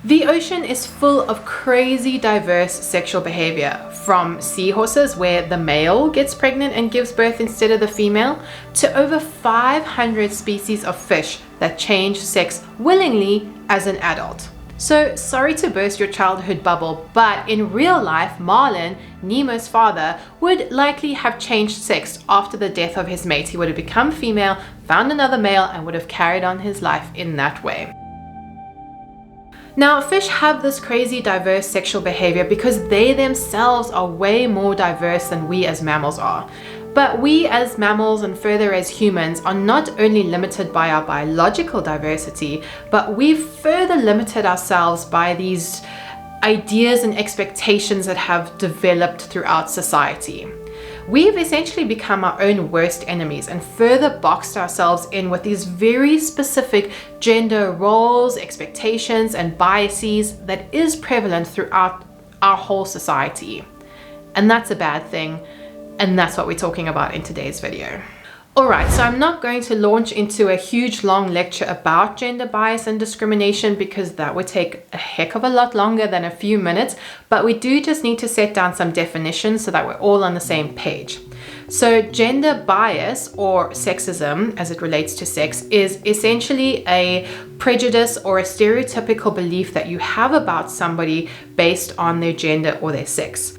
The ocean is full of crazy diverse sexual behavior, from seahorses where the male gets pregnant and gives birth instead of the female, to over 500 species of fish that change sex willingly as an adult. So sorry to burst your childhood bubble, but in real life, Marlin, Nemo's father, would likely have changed sex after the death of his mate. He would have become female, found another male, and would have carried on his life in that way. Now, fish have this crazy diverse sexual behavior because they themselves are way more diverse than we as mammals are. But we as mammals and further as humans are not only limited by our biological diversity, but we've further limited ourselves by these ideas and expectations that have developed throughout society. We've essentially become our own worst enemies and further boxed ourselves in with these very specific gender roles, expectations, and biases that is prevalent throughout our whole society. And that's a bad thing, and that's what we're talking about in today's video. Alright, so I'm not going to launch into a huge long lecture about gender bias and discrimination because that would take a heck of a lot longer than a few minutes, but we do just need to set down some definitions so that we're all on the same page. So gender bias, or sexism as it relates to sex, is essentially a prejudice or a stereotypical belief that you have about somebody based on their gender or their sex.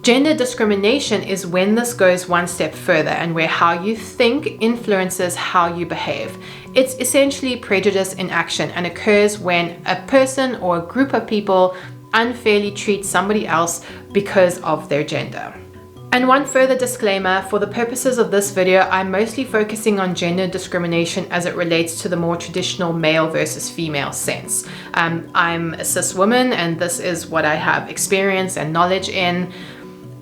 Gender discrimination is when this goes one step further and where how you think influences how you behave. It's essentially prejudice in action and occurs when a person or a group of people unfairly treat somebody else because of their gender. And one further disclaimer, for the purposes of this video, I'm mostly focusing on gender discrimination as it relates to the more traditional male versus female sense. I'm a cis woman and this is what I have experience and knowledge in.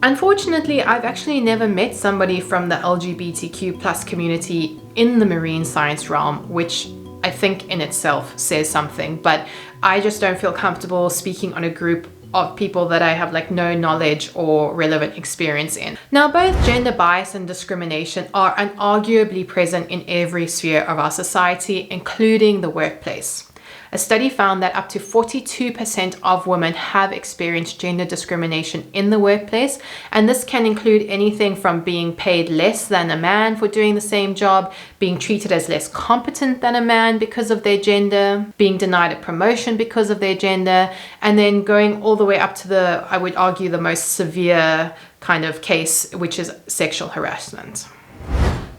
Unfortunately, I've actually never met somebody from the LGBTQ+ community in the marine science realm, which I think in itself says something, but I just don't feel comfortable speaking on a group of people that I have no knowledge or relevant experience in. Now, both gender bias and discrimination are unarguably present in every sphere of our society, including the workplace. A study found that up to 42% of women have experienced gender discrimination in the workplace, and this can include anything from being paid less than a man for doing the same job, being treated as less competent than a man because of their gender, being denied a promotion because of their gender, and then going all the way up to the, I would argue, the most severe kind of case, which is sexual harassment.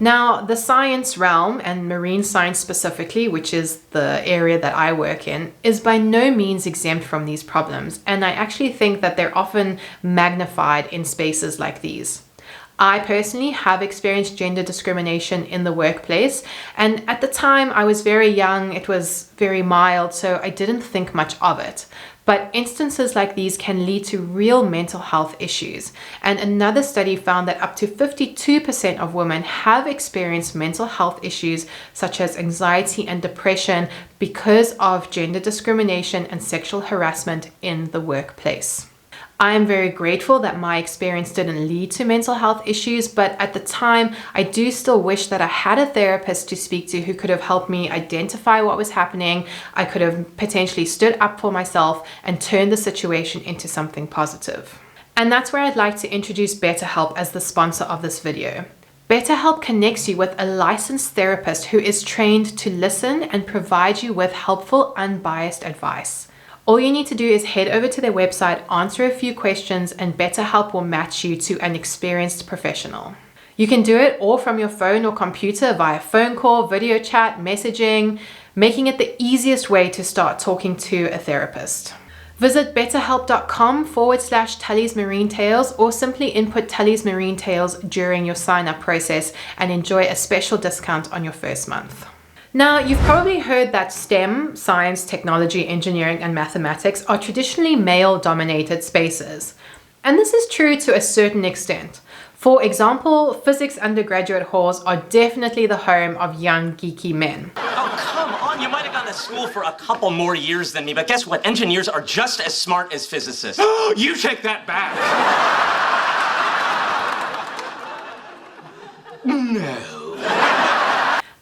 Now, the science realm, and marine science specifically, which is the area that I work in, is by no means exempt from these problems, and I actually think that they're often magnified in spaces like these. I personally have experienced gender discrimination in the workplace, and at the time I was very young, it was very mild, so I didn't think much of it. But instances like these can lead to real mental health issues. And another study found that up to 52% of women have experienced mental health issues such as anxiety and depression because of gender discrimination and sexual harassment in the workplace. I am very grateful that my experience didn't lead to mental health issues, but at the time, I do still wish that I had a therapist to speak to who could have helped me identify what was happening. I could have potentially stood up for myself and turned the situation into something positive. And that's where I'd like to introduce BetterHelp as the sponsor of this video. BetterHelp connects you with a licensed therapist who is trained to listen and provide you with helpful, unbiased advice. All you need to do is head over to their website, answer a few questions, and BetterHelp will match you to an experienced professional. You can do it all from your phone or computer via phone call, video chat, messaging, making it the easiest way to start talking to a therapist. Visit betterhelp.com/Telly'sMarineTales or simply input Telly'sMarineTales during your sign-up process and enjoy a special discount on your first month. Now, you've probably heard that STEM, science, technology, engineering, and mathematics are traditionally male-dominated spaces. And this is true to a certain extent. For example, physics undergraduate halls are definitely the home of young, geeky men. Oh, come on, you might have gone to school for a couple more years than me, but guess what? Engineers are just as smart as physicists. You take that back. No.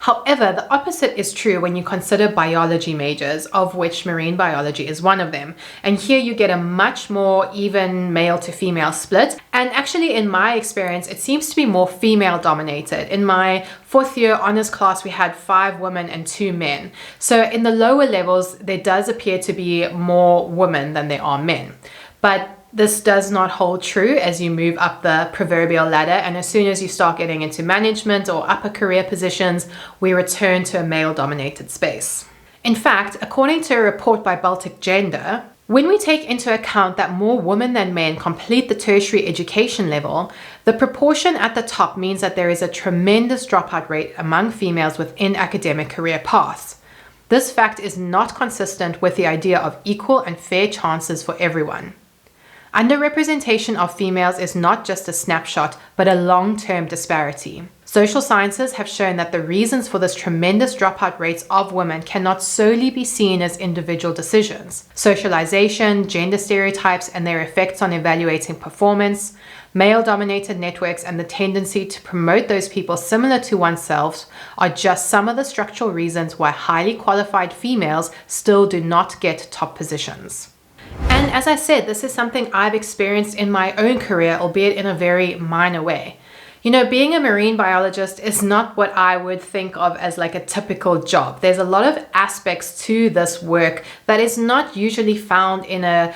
However, the opposite is true when you consider biology majors, of which marine biology is one of them. And here you get a much more even male to female split. And actually, in my experience, it seems to be more female dominated. In my 4th year honors class, we had 5 women and 2 men. So in the lower levels, there does appear to be more women than there are men. But this does not hold true as you move up the proverbial ladder, and as soon as you start getting into management or upper career positions, we return to a male-dominated space. In fact, according to a report by Baltic Gender, when we take into account that more women than men complete the tertiary education level, the proportion at the top means that there is a tremendous dropout rate among females within academic career paths. This fact is not consistent with the idea of equal and fair chances for everyone. Underrepresentation of females is not just a snapshot, but a long-term disparity. Social sciences have shown that the reasons for this tremendous dropout rates of women cannot solely be seen as individual decisions. Socialization, gender stereotypes, and their effects on evaluating performance, male-dominated networks, and the tendency to promote those people similar to oneself are just some of the structural reasons why highly qualified females still do not get top positions. And as I said, this is something I've experienced in my own career, albeit in a very minor way. You know, being a marine biologist is not what I would think of as like a typical job. There's a lot of aspects to this work that is not usually found in a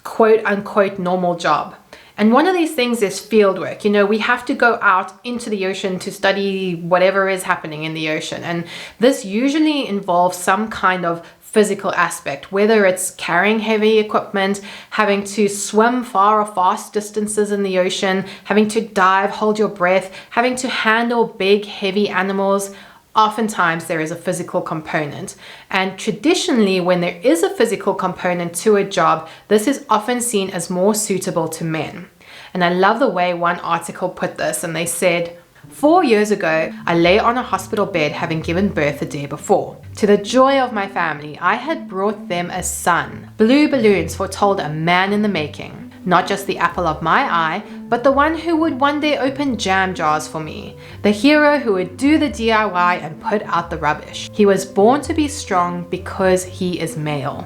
quote unquote normal job. And one of these things is fieldwork. You know, we have to go out into the ocean to study whatever is happening in the ocean. And this usually involves some kind of physical aspect, whether it's carrying heavy equipment, having to swim far or fast distances in the ocean, having to dive, hold your breath, having to handle big, heavy animals. Oftentimes there is a physical component. And traditionally, when there is a physical component to a job, this is often seen as more suitable to men. And I love the way one article put this, and they said, 4 years ago, I lay on a hospital bed having given birth the day before. To the joy of my family, I had brought them a son. Blue balloons foretold a man in the making. Not just the apple of my eye, but the one who would one day open jam jars for me. The hero who would do the DIY and put out the rubbish. He was born to be strong because he is male.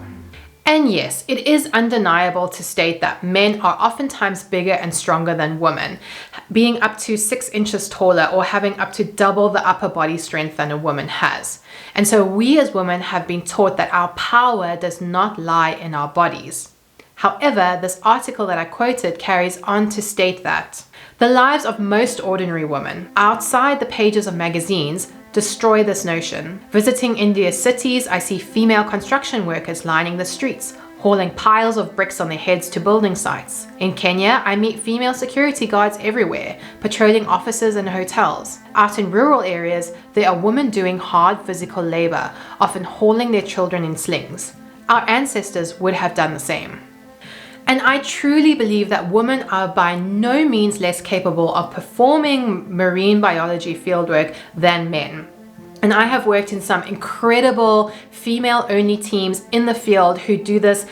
And yes, it is undeniable to state that men are oftentimes bigger and stronger than women, being up to 6 inches taller or having up to double the upper body strength than a woman has. And so we as women have been taught that our power does not lie in our bodies. However, this article that I quoted carries on to state that the lives of most ordinary women outside the pages of magazines destroy this notion. Visiting India's cities, I see female construction workers lining the streets, hauling piles of bricks on their heads to building sites. In Kenya, I meet female security guards everywhere, patrolling offices and hotels. Out in rural areas, there are women doing hard physical labor, often hauling their children in slings. Our ancestors would have done the same. And I truly believe that women are by no means less capable of performing marine biology fieldwork than men. And I have worked in some incredible female-only teams in the field who do this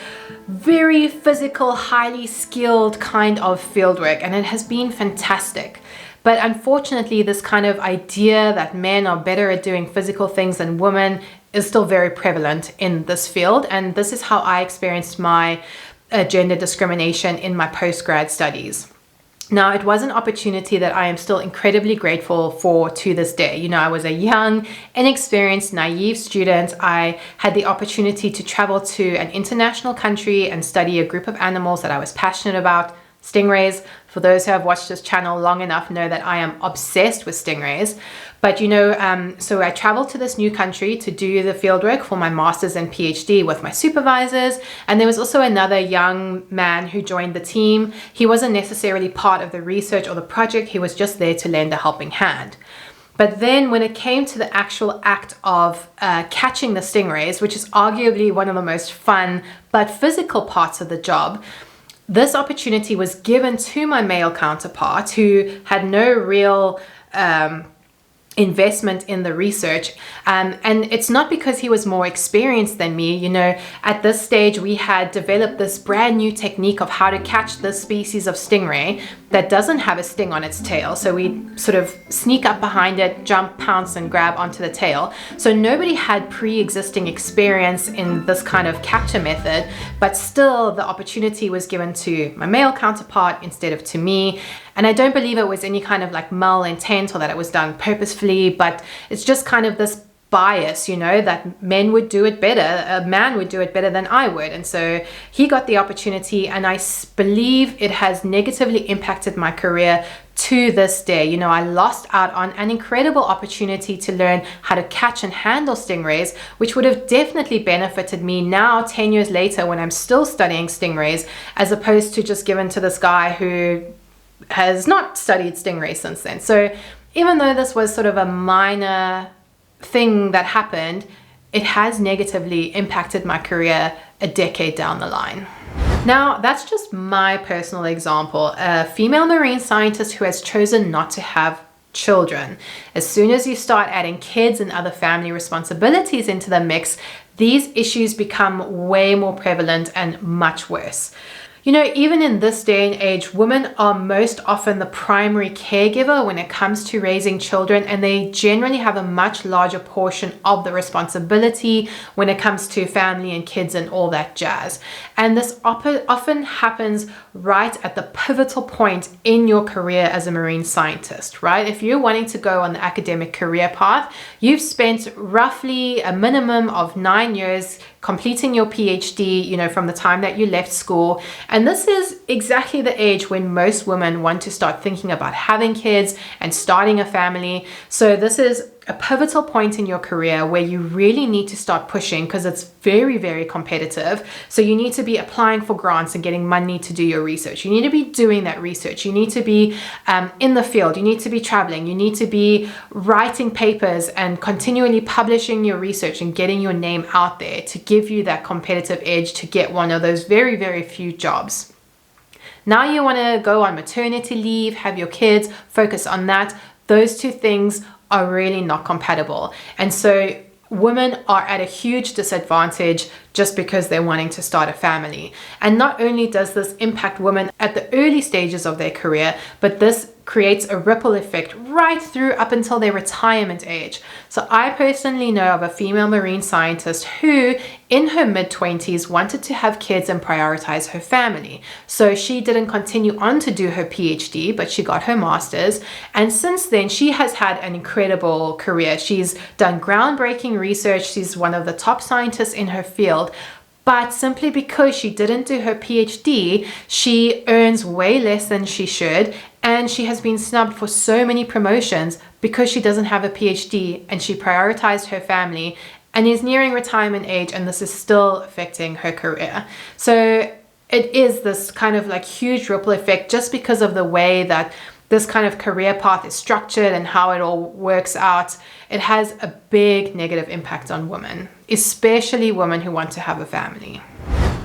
very physical, highly skilled kind of fieldwork, and it has been fantastic. But unfortunately, this kind of idea that men are better at doing physical things than women is still very prevalent in this field, and this is how I experienced my gender discrimination in my postgrad studies. Now, it was an opportunity that I am still incredibly grateful for to this day. You know, I was a young, inexperienced, naive student. I had the opportunity to travel to an international country and study a group of animals that I was passionate about. Stingrays. For those who have watched this channel long enough know that I am obsessed with stingrays. But you know, so I traveled to this new country to do the fieldwork for my master's and PhD with my supervisors. And there was also another young man who joined the team. He wasn't necessarily part of the research or the project. He was just there to lend a helping hand. But then when it came to the actual act of catching the stingrays, which is arguably one of the most fun but physical parts of the job, this opportunity was given to my male counterpart who had no real investment in the research. And it's not because he was more experienced than me. You know, at this stage, we had developed this brand new technique of how to catch this species of stingray that doesn't have a sting on its tail. So we sort of sneak up behind it, jump, pounce, and grab onto the tail. So nobody had pre-existing experience in this kind of capture method, but still the opportunity was given to my male counterpart instead of to me. And I don't believe it was any kind of like malintent or that it was done purposefully, but it's just kind of this bias, you know, that men would do it better, a man would do it better than I would. And so he got the opportunity, and I believe it has negatively impacted my career to this day. You know, I lost out on an incredible opportunity to learn how to catch and handle stingrays, which would have definitely benefited me now 10 years later when I'm still studying stingrays, as opposed to just given to this guy who has not studied stingrays since then. So even though this was sort of a minor thing that happened, it has negatively impacted my career a decade down the line. Now, that's just my personal example, a female marine scientist who has chosen not to have children. As soon as you start adding kids and other family responsibilities into the mix, these issues become way more prevalent and much worse. You know, even in this day and age, women are most often the primary caregiver when it comes to raising children, and they generally have a much larger portion of the responsibility when it comes to family and kids and all that jazz. And this often happens right at the pivotal point in your career as a marine scientist, right? If you're wanting to go on the academic career path, you've spent roughly a minimum of 9 years completing your PhD, you know, from the time that you left school. And this is exactly the age when most women want to start thinking about having kids and starting a family. So this is a pivotal point in your career where you really need to start pushing, because it's very, very competitive. So you need to be applying for grants and getting money to do your research. You need to be doing that research. You need to be in the field. You need to be traveling. You need to be writing papers and continually publishing your research and getting your name out there to give you that competitive edge to get one of those very, very few jobs. Now you want to go on maternity leave, have your kids, focus on that. Those two things are really not compatible. And so women are at a huge disadvantage just because they're wanting to start a family. And not only does this impact women at the early stages of their career, but this creates a ripple effect right through up until their retirement age. So I personally know of a female marine scientist who in her mid-20s wanted to have kids and prioritize her family. So she didn't continue on to do her PhD, but she got her master's. And since then, she has had an incredible career. She's done groundbreaking research. She's one of the top scientists in her field. But simply because she didn't do her PhD, she earns way less than she should. And she has been snubbed for so many promotions because she doesn't have a PhD and she prioritized her family and is nearing retirement age, and this is still affecting her career. So it is this kind of like huge ripple effect just because of the way that this kind of career path is structured and how it all works out. It has a big negative impact on women, especially women who want to have a family.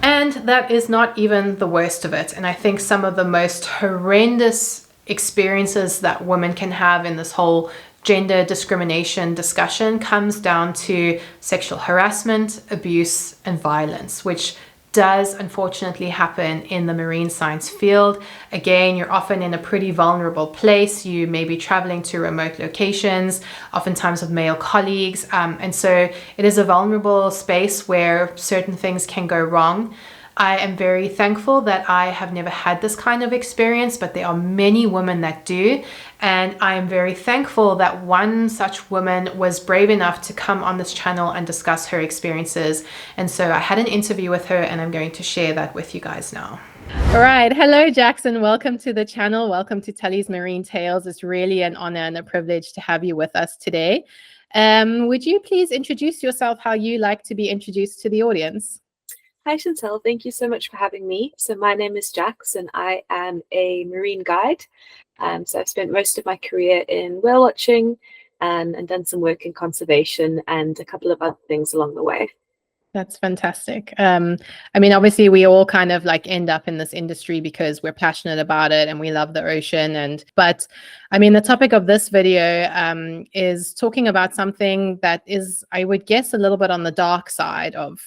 And that is not even the worst of it. And I think some of the most horrendous experiences that women can have in this whole gender discrimination discussion comes down to sexual harassment, abuse, and violence, which does unfortunately happen in the marine science field. Again, you're often in a pretty vulnerable place. You may be traveling to remote locations, oftentimes with male colleagues. And so it is a vulnerable space where certain things can go wrong. I am very thankful that I have never had this kind of experience, but there are many women that do. And I am very thankful that one such woman was brave enough to come on this channel and discuss her experiences. And so I had an interview with her, and I'm going to share that with you guys now. All right. Hello, Jackson. Welcome to the channel. Welcome to Telly's Marine Tales. It's really an honor and a privilege to have you with us today. Would you please introduce yourself how you like to be introduced to the audience? Hi Chantel, thank you so much for having me. So my name is Jax and I am a marine guide. So I've spent most of my career in whale watching and done some work in conservation and a couple of other things along the way. That's fantastic. I mean, obviously, we all kind of like end up in this industry because we're passionate about it and we love the ocean. But I mean, the topic of this video is talking about something that is, I would guess, a little bit on the dark side of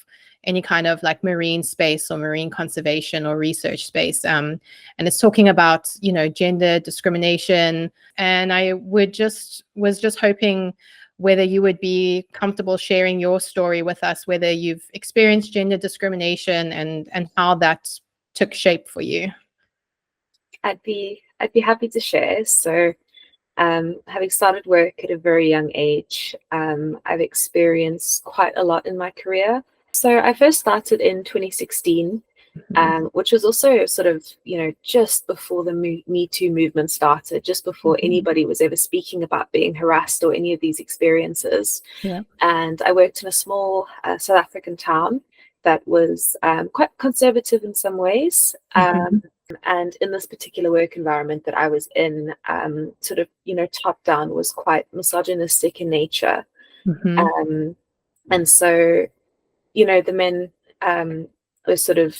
any kind of like marine space or marine conservation or research space. And it's talking about, gender discrimination. And I was just hoping whether you would be comfortable sharing your story with us, whether you've experienced gender discrimination and how that took shape for you. I'd be happy to share. So, having started work at a very young age, I've experienced quite a lot in my career. So I first started in 2016, which was also sort of, just before the Me Too movement started, just before anybody was ever speaking about being harassed or any of these experiences. Yeah. And I worked in a small South African town that was quite conservative in some ways. And in this particular work environment that I was in, sort of, top down was quite misogynistic in nature. And so, the men were sort of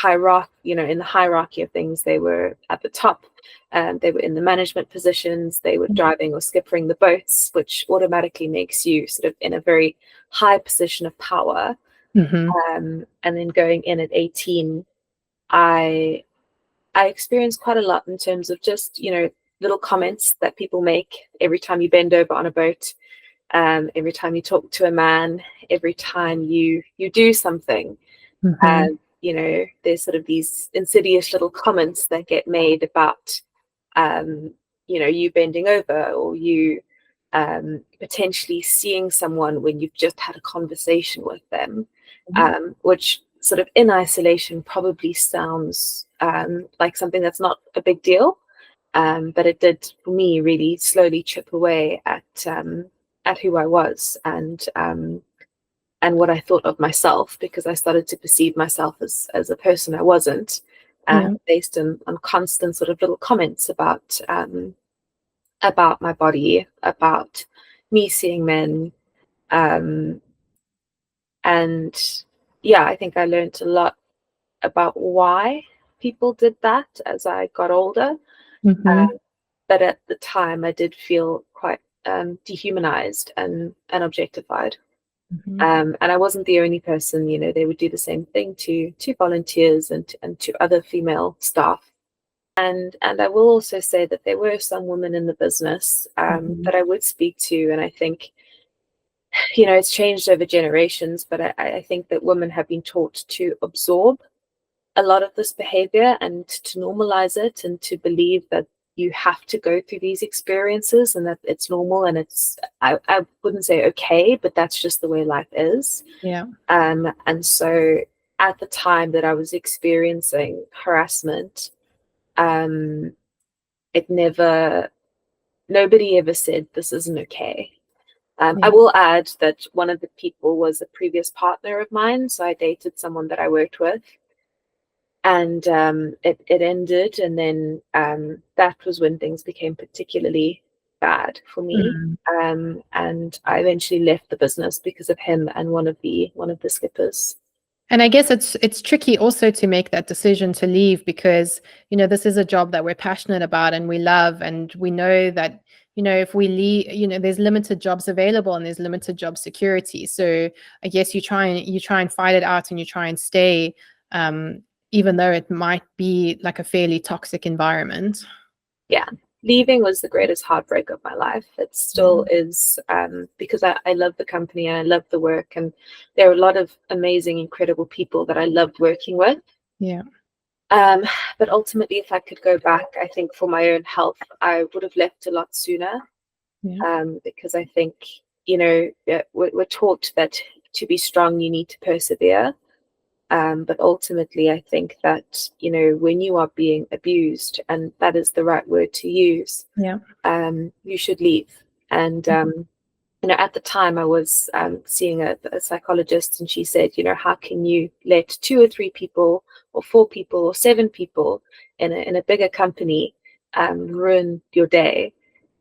in the hierarchy of things. They were at the top, they were in the management positions, they were driving or skippering the boats, which automatically makes you sort of in a very high position of power. And then going in at 18, I experienced quite a lot in terms of just, little comments that people make every time you bend over on a boat, every time you talk to a man, every time you do something. There's sort of these insidious little comments that get made about, you bending over, or you potentially seeing someone when you've just had a conversation with them, which sort of in isolation probably sounds like something that's not a big deal, but it did for me really slowly chip away at who I was and what I thought of myself, because I started to perceive myself as a person I wasn't, based on constant sort of little comments about my body, about me seeing men, and yeah, I think I learned a lot about why people did that as I got older. But at the time, I did feel quite dehumanized and objectified. And I wasn't the only person. They would do the same thing to volunteers and to other female staff. And I will also say that there were some women in the business that I would speak to, and I think, it's changed over generations, but I think that women have been taught to absorb a lot of this behavior and to normalize it, and to believe that you have to go through these experiences and that it's normal, and it's, I wouldn't say okay, but that's just the way life is. And so at the time that I was experiencing harassment, nobody ever said this isn't okay. I will add that one of the people was a previous partner of mine, so I dated someone that I worked with, and it ended, and then that was when things became particularly bad for me, and I eventually left the business because of him and one of the skippers. And I guess it's tricky also to make that decision to leave, because this is a job that we're passionate about and we love, and we know that if we leave, there's limited jobs available and there's limited job security. So I guess you try and fight it out, and you try and stay, even though it might be like a fairly toxic environment. Yeah, leaving was the greatest heartbreak of my life. It still is, because I love the company and I love the work, and there are a lot of amazing, incredible people that I loved working with. But ultimately, if I could go back, I think for my own health, I would have left a lot sooner, because I think, we're taught that to be strong, you need to persevere. But ultimately, I think that, when you are being abused, and that is the right word to use, you should leave. And, at the time I was seeing a psychologist, and she said, how can you let 2 or 3 people or 4 people or 7 people in a bigger company ruin your day?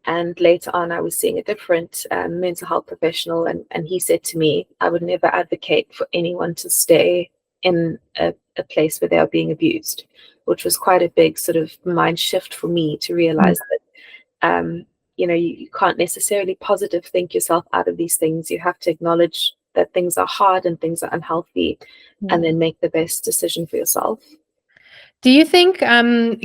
And later on, I was seeing a different mental health professional, and he said to me, I would never advocate for anyone to stay in a place where they are being abused, which was quite a big sort of mind shift for me to realize that, you can't necessarily positive think yourself out of these things. You have to acknowledge that things are hard and things are unhealthy, and then make the best decision for yourself. Do you think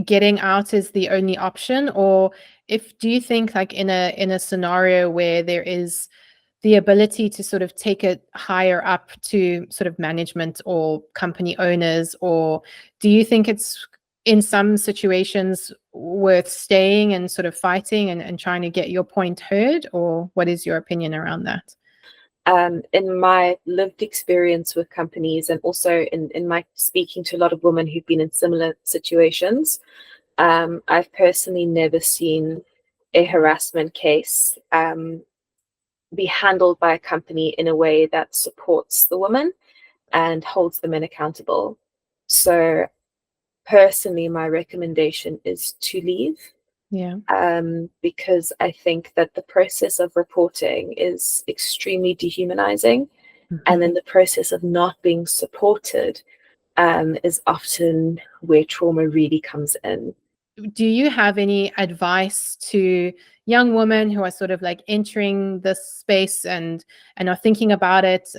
getting out is the only option, or do you think like in a scenario where there is the ability to sort of take it higher up to sort of management or company owners, or do you think it's in some situations worth staying and sort of fighting and trying to get your point heard, or what is your opinion around that? In my lived experience with companies, and also in my speaking to a lot of women who've been in similar situations, I've personally never seen a harassment case be handled by a company in a way that supports the woman and holds the men accountable. So personally, my recommendation is to leave. Yeah. Because I think that the process of reporting is extremely dehumanizing. And then the process of not being supported is often where trauma really comes in. Do you have any advice to young women who are sort of like entering this space and are thinking about it?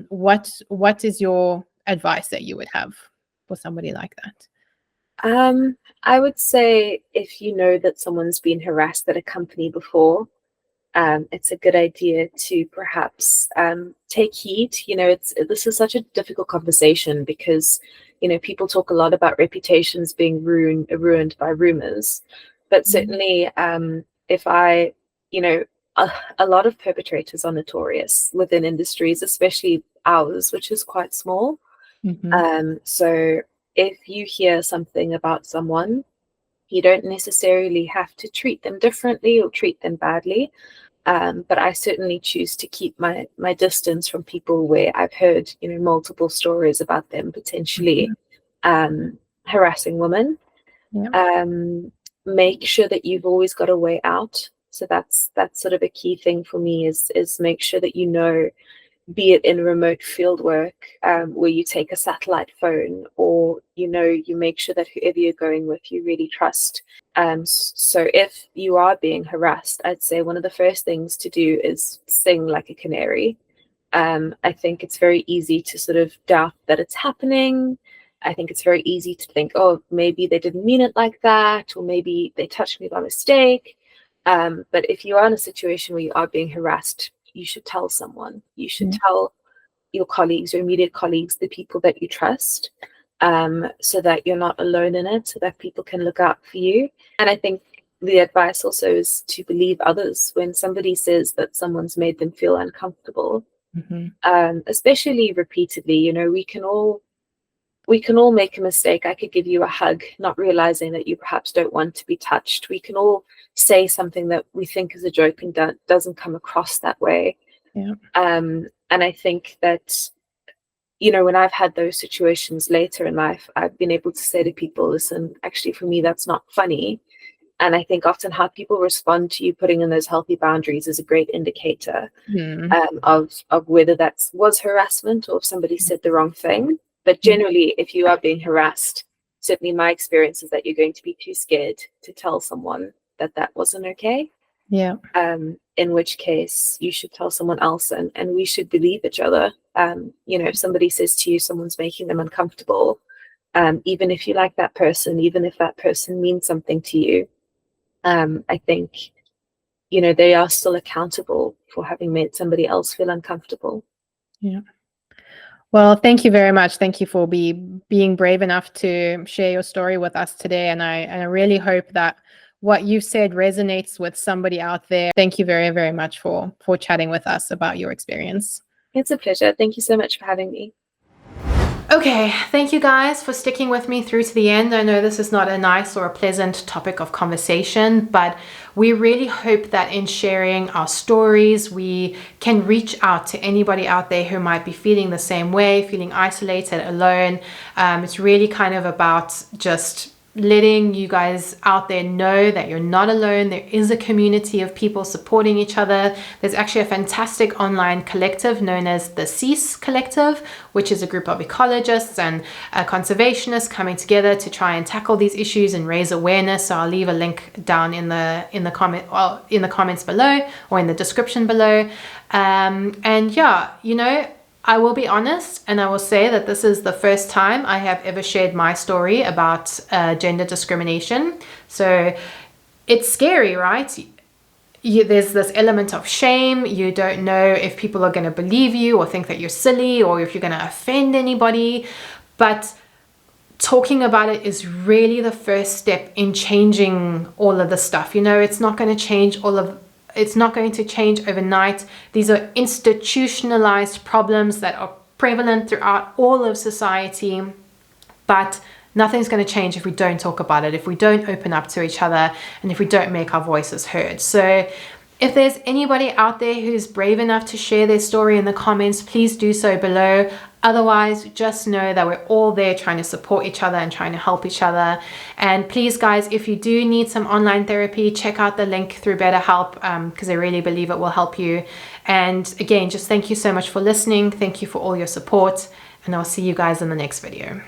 What is your advice that you would have for somebody like that? I would say if you know that someone's been harassed at a company before, it's a good idea to perhaps take heed. This is such a difficult conversation because, people talk a lot about reputations being ruined by rumors. But certainly, if I, a lot of perpetrators are notorious within industries, especially ours, which is quite small. So if you hear something about someone, you don't necessarily have to treat them differently or treat them badly. But I certainly choose to keep my distance from people where I've heard, multiple stories about them potentially harassing women. Yeah. Make sure that you've always got a way out. So that's sort of a key thing for me is make sure that be it in remote field work, where you take a satellite phone, or you make sure that whoever you're going with you really trust. So if you are being harassed, I'd say one of the first things to do is sing like a canary. I think it's very easy to sort of doubt that it's happening. I think it's very easy to think, oh, maybe they didn't mean it like that, or maybe they touched me by mistake. But if you are in a situation where you are being harassed, you should tell someone. You should tell your colleagues, your immediate colleagues, the people that you trust, so that you're not alone in it, so that people can look out for you. And I think the advice also is to believe others when somebody says that someone's made them feel uncomfortable, especially repeatedly. We can all make a mistake. I could give you a hug, not realizing that you perhaps don't want to be touched. We can all say something that we think is a joke and doesn't come across that way. Yeah. And I think that, when I've had those situations later in life, I've been able to say to people, listen, actually, for me, that's not funny. And I think often how people respond to you putting in those healthy boundaries is a great indicator of whether that was harassment or if somebody said the wrong thing. But generally, if you are being harassed, certainly my experience is that you're going to be too scared to tell someone that wasn't okay. Yeah. In which case you should tell someone else, and we should believe each other. If somebody says to you someone's making them uncomfortable, even if you like that person, even if that person means something to you, I think, they are still accountable for having made somebody else feel uncomfortable. Yeah. Well, thank you very much. Thank you for being brave enough to share your story with us today. And I really hope that what you've said resonates with somebody out there. Thank you very, very much for chatting with us about your experience. It's a pleasure. Thank you so much for having me. Okay, thank you guys for sticking with me through to the end. I know this is not a nice or a pleasant topic of conversation, but we really hope that in sharing our stories, we can reach out to anybody out there who might be feeling the same way, feeling isolated, alone. It's really kind of about just letting you guys out there know that you're not alone. There is a community of people supporting each other. There's actually a fantastic online collective known as the CEASE Collective, which is a group of ecologists and conservationists coming together to try and tackle these issues and raise awareness. So I'll leave a link down in the comments below, or in the description below. And yeah, you know, I will be honest, and I will say that this is the first time I have ever shared my story about gender discrimination. So it's scary, right? There's this element of shame. You don't know if people are going to believe you or think that you're silly, or if you're going to offend anybody. But talking about it is really the first step in changing all of the stuff. You know, it's not going to change it's not going to change overnight. These are institutionalized problems that are prevalent throughout all of society, but nothing's going to change if we don't talk about it, if we don't open up to each other, and if we don't make our voices heard. So if there's anybody out there who's brave enough to share their story in the comments, please do so below. Otherwise, just know that we're all there trying to support each other and trying to help each other. And please, guys, if you do need some online therapy, check out the link through BetterHelp, because I really believe it will help you. And again, just thank you so much for listening. Thank you for all your support, and I'll see you guys in the next video.